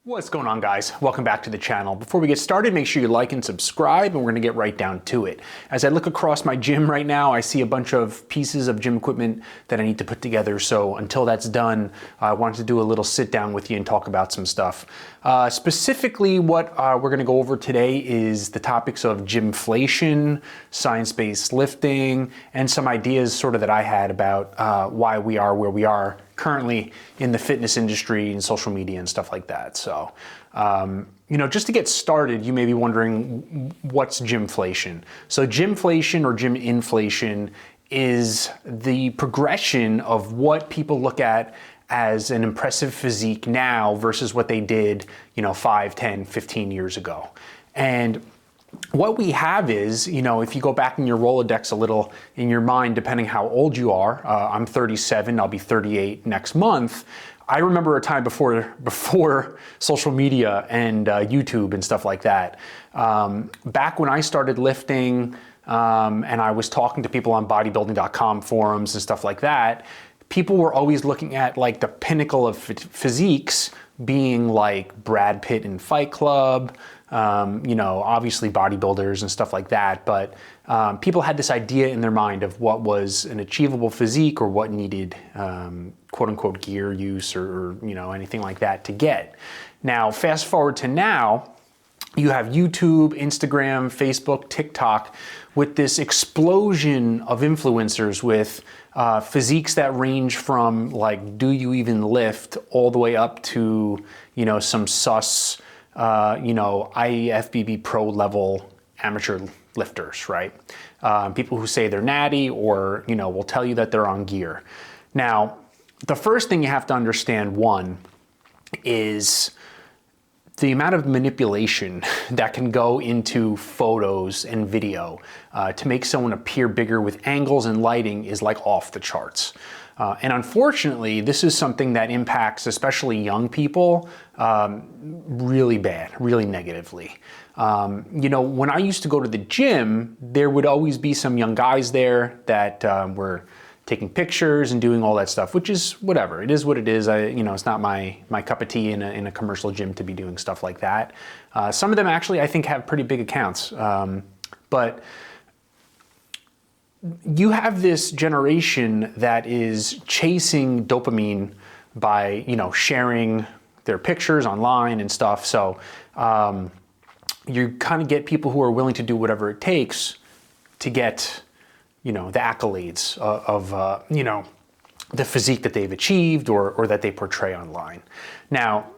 What's going on, guys? Welcome back to the channel. Before we get started, make sure you like and subscribe, and we're gonna get right down to it. As I look across my gym right now, I see a bunch of pieces of gym equipment that I need to put together. So until that's done, I wanted to do a little sit down with you and talk about some stuff. Specifically, what we're gonna go over today is the topics of gymflation, science-based lifting, and some ideas sort of that I had about why we are where we are currently in the fitness industry and social media and stuff like that. So, just to get started, you may be wondering, what's gymflation? So gymflation or gym inflation is the progression of what people look at as an impressive physique now versus what they did, 5, 10, 15 years ago. And what we have is, if you go back in your Rolodex a little in your mind, depending how old you are, I'm 37, I'll be 38 next month. I remember a time before social media and YouTube and stuff like that. Back when I started lifting and I was talking to people on bodybuilding.com forums and stuff like that, people were always looking at like the pinnacle of physiques being like Brad Pitt in Fight Club, obviously bodybuilders and stuff like that, but people had this idea in their mind of what was an achievable physique or what needed quote unquote gear use or anything like that to get. Now, fast forward to now, you have YouTube, Instagram, Facebook, TikTok, with this explosion of influencers with physiques that range from like, do you even lift, all the way up to, some sus, IFBB pro level amateur lifters, right? People who say they're natty or, will tell you that they're on gear. Now, the first thing you have to understand, one, is the amount of manipulation that can go into photos and video to make someone appear bigger with angles and lighting is like off the charts. And unfortunately, this is something that impacts especially young people really bad, really negatively. When I used to go to the gym, there would always be some young guys there that were taking pictures and doing all that stuff, which is whatever. It is what it is. It's not my cup of tea in a commercial gym to be doing stuff like that. Some of them actually, I think, have pretty big accounts. But you have this generation that is chasing dopamine by, sharing their pictures online and stuff. So you kind of get people who are willing to do whatever it takes to get the accolades of the physique that they've achieved or that they portray online. Now,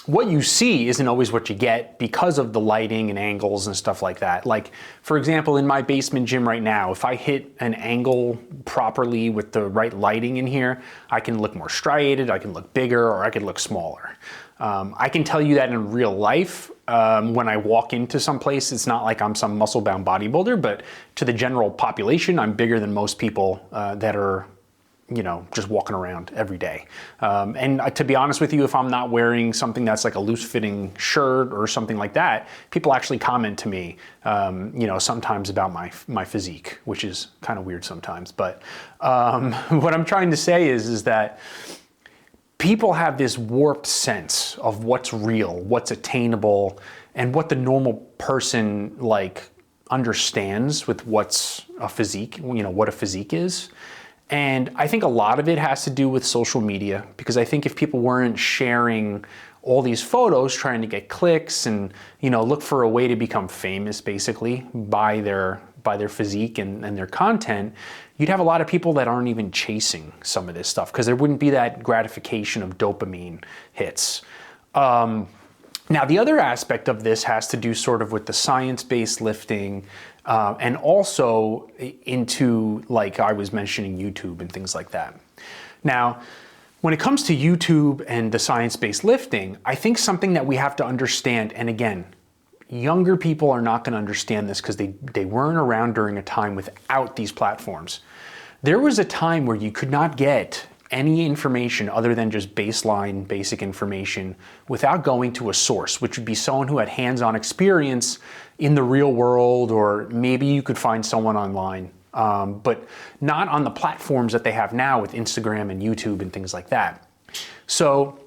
what you see isn't always what you get because of the lighting and angles and stuff like that. Like, for example, in my basement gym right now, if I hit an angle properly with the right lighting in here, I can look more striated, I can look bigger, or I can look smaller. I can tell you that in real life, when I walk into some place, it's not like I'm some muscle-bound bodybuilder, but to the general population, I'm bigger than most people that are just walking around every day. And to be honest with you, if I'm not wearing something that's like a loose-fitting shirt or something like that, people actually comment to me, sometimes about my physique, which is kind of weird sometimes. But what I'm trying to say is that people have this warped sense of what's real, what's attainable, and what the normal person understands with what's a physique, what a physique is. And I think a lot of it has to do with social media, because I think if people weren't sharing all these photos trying to get clicks and look for a way to become famous basically by their physique and their content, you'd have a lot of people that aren't even chasing some of this stuff because there wouldn't be that gratification of dopamine hits. Now, the other aspect of this has to do sort of with the science-based lifting and also into, like I was mentioning, YouTube and things like that. Now, when it comes to YouTube and the science-based lifting, I think something that we have to understand, and again, younger people are not going to understand this because they weren't around during a time without these platforms. There was a time where you could not get any information other than just baseline, basic information without going to a source, which would be someone who had hands-on experience in the real world, or maybe you could find someone online, but not on the platforms that they have now with Instagram and YouTube and things like that. So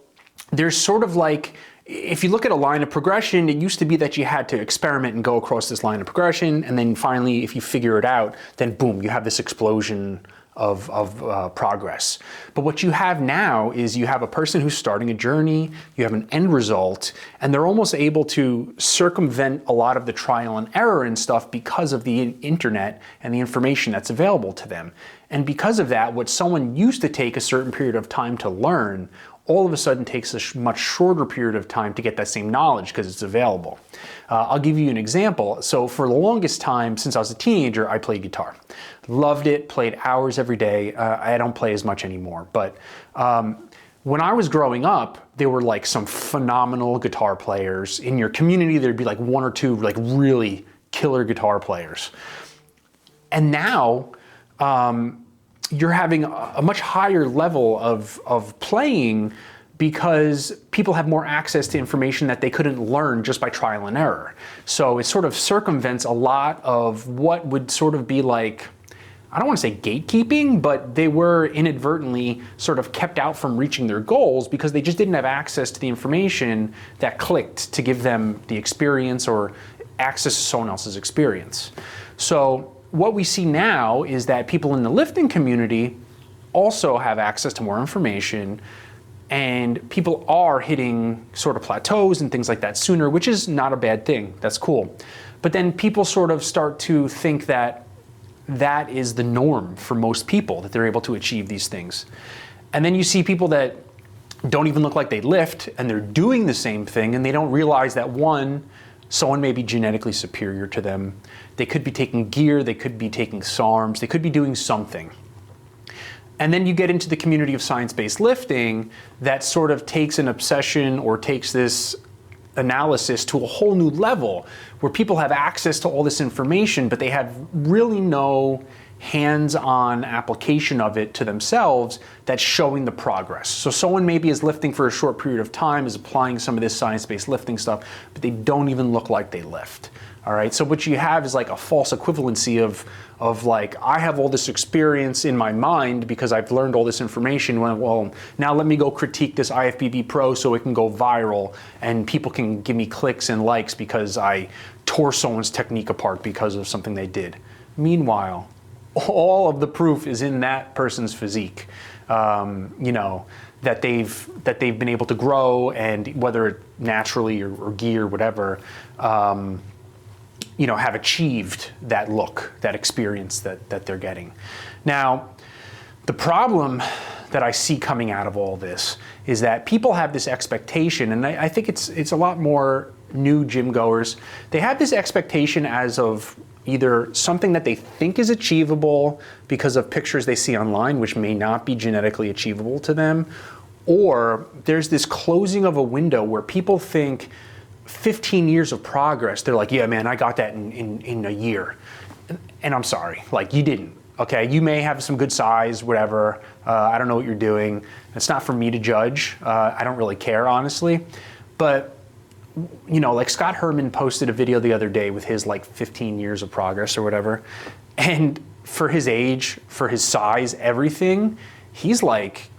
there's sort of like if you look at a line of progression, it used to be that you had to experiment and go across this line of progression, and then finally, if you figure it out, then boom, you have this explosion of progress. But what you have now is you have a person who's starting a journey, you have an end result, and they're almost able to circumvent a lot of the trial and error and stuff because of the internet and the information that's available to them. And because of that, what someone used to take a certain period of time to learn, all of a sudden takes a much shorter period of time to get that same knowledge because it's available. I'll give you an example. So for the longest time, since I was a teenager, I played guitar. Loved it, played hours every day. I don't play as much anymore, but when I was growing up, there were like some phenomenal guitar players. In your community, there'd be like one or two like really killer guitar players. And now, you're having a much higher level of playing because people have more access to information that they couldn't learn just by trial and error. So it sort of circumvents a lot of what would sort of be like, I don't want to say gatekeeping, but they were inadvertently sort of kept out from reaching their goals because they just didn't have access to the information that clicked to give them the experience or access to someone else's experience. So what we see now is that people in the lifting community also have access to more information, and people are hitting sort of plateaus and things like that sooner, which is not a bad thing. That's cool. But then people sort of start to think that that is the norm for most people, that they're able to achieve these things. And then you see people that don't even look like they lift, and they're doing the same thing, and they don't realize that one, someone may be genetically superior to them. They could be taking gear, they could be taking SARMs, they could be doing something. And then you get into the community of science-based lifting that sort of takes an obsession or takes this analysis to a whole new level where people have access to all this information, but they have really no hands-on application of it to themselves that's showing the progress. So someone maybe is lifting for a short period of time, is applying some of this science-based lifting stuff, but they don't even look like they lift. All right, so what you have is like a false equivalency of like, I have all this experience in my mind because I've learned all this information. Well, now let me go critique this IFBB Pro so it can go viral and people can give me clicks and likes because I tore someone's technique apart because of something they did. Meanwhile, all of the proof is in that person's physique, you know, that they've been able to grow, and whether naturally or gear or whatever, you know, have achieved that look, that experience that they're getting. Now, the problem that I see coming out of all this is that people have this expectation, and I think it's a lot more new gym goers. They have this expectation as of either something that they think is achievable because of pictures they see online, which may not be genetically achievable to them, or there's this closing of a window where people think 15 years of progress, they're like, yeah, man, I got that in a year. And I'm sorry, like, you didn't. Okay, you may have some good size, whatever. I don't know what you're doing. It's not for me to judge. I don't really care, honestly. But, you know, like Scott Herman posted a video the other day with his like 15 years of progress or whatever. And for his age, for his size, everything, he's like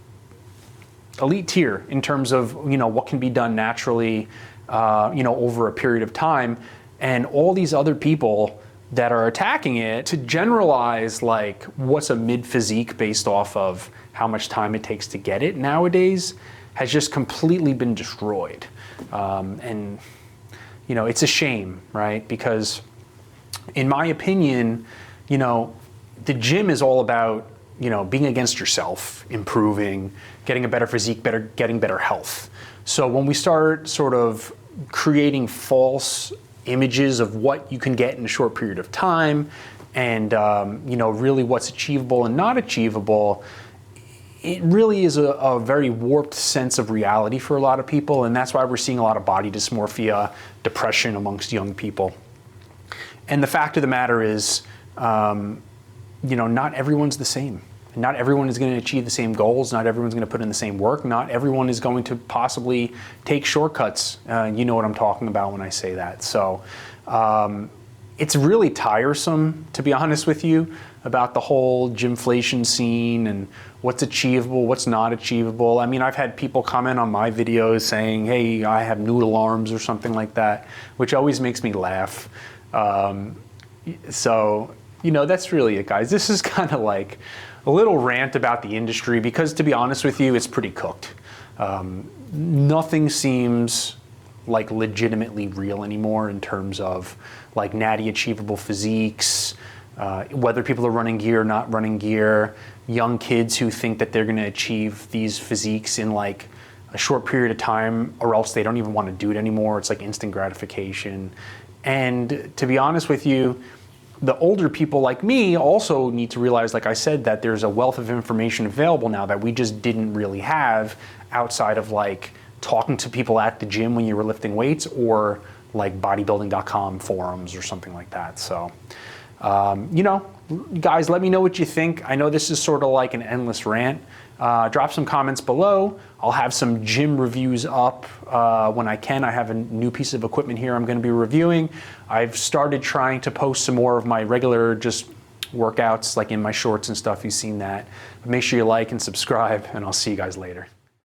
elite tier in terms of, you know, what can be done naturally, you know, over a period of time. And all these other people that are attacking it to generalize like what's a mid physique based off of how much time it takes to get it nowadays has just completely been destroyed. And, you know, it's a shame, right? Because in my opinion, you know, the gym is all about, you know, being against yourself, improving, getting a better physique, getting better health. So when we start sort of creating false images of what you can get in a short period of time and, you know, really what's achievable and not achievable, it really is a very warped sense of reality for a lot of people. And that's why we're seeing a lot of body dysmorphia, depression amongst young people. And the fact of the matter is, you know, not everyone's the same. Not everyone is going to achieve the same goals. Not everyone's going to put in the same work. Not everyone is going to possibly take shortcuts. You know what I'm talking about when I say that. So it's really tiresome, to be honest with you, about the whole gymflation scene and what's achievable, what's not achievable. I mean, I've had people comment on my videos saying, hey, I have noodle arms or something like that, which always makes me laugh. So, you know, that's really it, guys. This is kind of like a little rant about the industry because, to be honest with you, it's pretty cooked. Nothing seems like legitimately real anymore in terms of like natty achievable physiques, whether people are running gear or not running gear, young kids who think that they're going to achieve these physiques in like a short period of time or else they don't even want to do it anymore. It's like instant gratification. And to be honest with you, the older people like me also need to realize, like I said, that there's a wealth of information available now that we just didn't really have outside of like talking to people at the gym when you were lifting weights or like bodybuilding.com forums or something like that. So, you know, guys, let me know what you think. I know this is sort of like an endless rant. Drop some comments below. I'll have some gym reviews up when I can. I have a new piece of equipment here I'm going to be reviewing. I've started trying to post some more of my regular just workouts like in my shorts and stuff. You've seen that. But make sure you like and subscribe, and I'll see you guys later.